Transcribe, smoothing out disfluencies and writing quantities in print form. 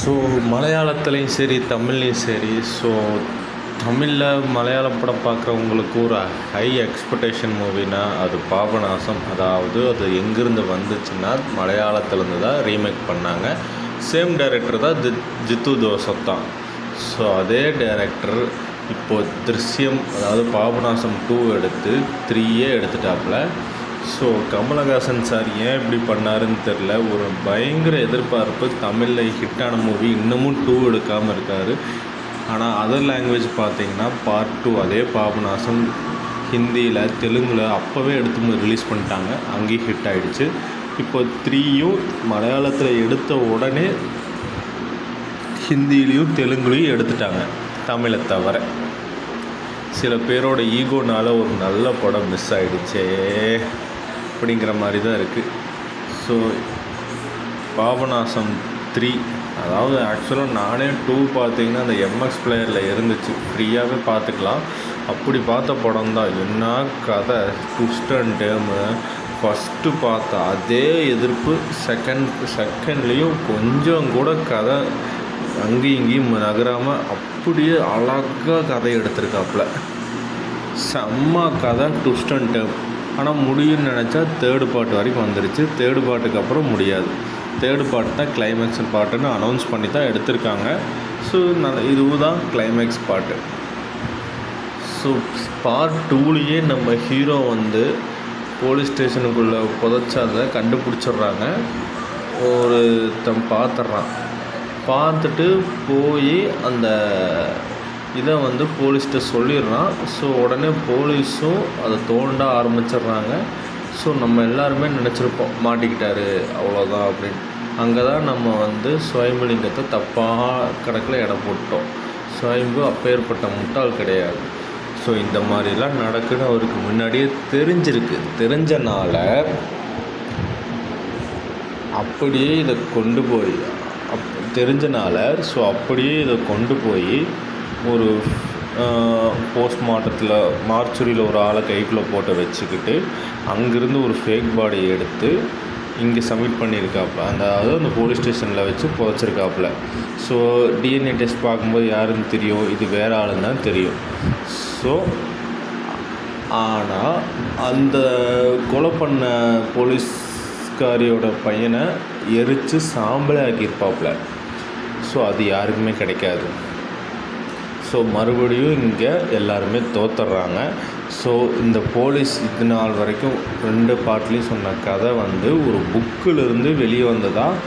So மலையாளத்துலேயும் சரி தமிழ்லேயும் சரி தமிழில் மலையாள படம் பார்க்குறவங்களுக்கு ஒரு ஹை எக்ஸ்பெக்டேஷன் மூவினா அது பாபநாசம். அதாவது அது எங்கேருந்து வந்துச்சுன்னா மலையாளத்துலேருந்து தான் ரீமேக் பண்ணாங்க. சேம் டைரக்டர் தான் ஜித்து ஜோசப் தான். ஸோ அதே டைரக்டர் இப்போது திருஷ்யம் அதாவது பாபநாசம் 2 எடுத்து 3 எடுத்துட்டாப்புல. ஸோ கமலஹாசன் சார் ஏன் இப்படி பண்ணாருன்னு தெரில. ஒரு பயங்கர எதிர்பார்ப்பு. தமிழில் ஹிட்டான மூவி இன்னமும் 2 எடுக்காமல் இருக்கார். ஆனால் அதர் லாங்குவேஜ் பார்த்திங்கன்னா பார்ட் 2 அதே பாபநாசம் ஹிந்தியில் தெலுங்கில் அப்போவே எடுத்து ரிலீஸ் பண்ணிட்டாங்க. அங்கேயும் ஹிட் ஆகிடுச்சு. இப்போ 3யும் மலையாளத்தில் எடுத்த உடனே ஹிந்திலையும் தெலுங்குலையும் எடுத்துட்டாங்க, தமிழை தவிர. சில பேரோட ஈகோனால் ஒரு நல்ல படம் மிஸ் ஆகிடுச்சே அப்படிங்கிற மாதிரி தான் இருக்குது. ஸோ பாபநாசம் 3 அதாவது ஆக்சுவலாக நானே 2 பார்த்திங்கன்னா அந்த எம்எக்ஸ் பிளேயரில் இருந்துச்சு, ஃப்ரீயாகவே பார்த்துக்கலாம். அப்படி பார்த்த படம் தான். என்ன கதை, ட்விஸ்ட் அண்ட் டேர்மு. ஃபஸ்ட்டு பார்த்த அதே எதிர்ப்பு செகண்ட்லேயும் கொஞ்சம் கூட கதை அங்கேயும் இங்கேயும் நகராமல் அப்படியே அழகாக கதை எடுத்திருக்காப்புல. செம்ம கதை, ட்விஸ்ட் அண்ட் டேர்ம். ஆனால் முடியும்னு நினச்சா 3rd பார்ட் வரைக்கும் வந்துருச்சு. 3rd பார்ட்டுக்கு அப்புறம் முடியாது. 3rd பார்ட் தான் கிளைமேக்ஸ் பார்ட்டுன்னு அனௌன்ஸ் பண்ணி தான் எடுத்திருக்காங்க. ஸோ இதுதான் கிளைமேக்ஸ் பார்ட்டு. ஸோ பார்ட் 2லேயே நம்ம ஹீரோ போலீஸ் ஸ்டேஷனுக்குள்ளே புதைச்சதை கண்டுபிடிச்சிட்றாங்க. பார்த்துட்றான். பார்த்துட்டு போய் அந்த இதை போலீஸ்கிட்ட சொல்லிடுறான். ஸோ உடனே போலீஸும் அதை தோண்ட ஆரம்பிச்சிடுறாங்க. ஸோ நம்ம எல்லாருமே நினச்சிருப்போம் மாட்டிக்கிட்டாரு அவ்வளோதான் அப்படின்னு. அங்கே தான் நம்ம சுயம்புலிங்கத்தை தப்பாக கணக்கில் இடம் போட்டோம். சுயம்பு அப்பேற்பட்ட முட்டாள் கிடையாது. ஸோ இந்த மாதிரிலாம் நடக்குன்னு அவருக்கு முன்னாடியே தெரிஞ்சிருக்கு. தெரிஞ்சனால அப்படியே இதை கொண்டு போய் அப்படியே இதை கொண்டு போய் ஒரு போஸ்ட்மார்ட்டத்தில் மார்ச்சுரியில் ஒரு ஆளை கைக்குள்ளே போட்டு வச்சுக்கிட்டு அங்கேருந்து ஒரு ஃபேக் பாடியை எடுத்து இங்கே சப்மிட் பண்ணியிருக்காப்புல. அதாவது அந்த போலீஸ் ஸ்டேஷனில் வச்சு புதைச்சிருக்காப்புல. ஸோ டிஎன்ஏ டெஸ்ட் பார்க்கும்போது யாருன்னு தெரியும், இது வேறு ஆளுன்னு தான் தெரியும். ஸோ ஆனால் அந்த கொலை பண்ண போலீஸ்காரியோட பையனை எரித்து சாம்பலே ஆக்கியிருப்பாப்புல. ஸோ அது யாருக்குமே கிடைக்காது. ஸோ மறுபடியும் இங்கே எல்லாருமே தோத்துடுறாங்க. ஸோ இந்த போலீஸ் இது நாள் வரைக்கும் 2 பார்ட்லேயும் சொன்ன கதை ஒரு புக்கிலிருந்து வெளியே வந்ததாக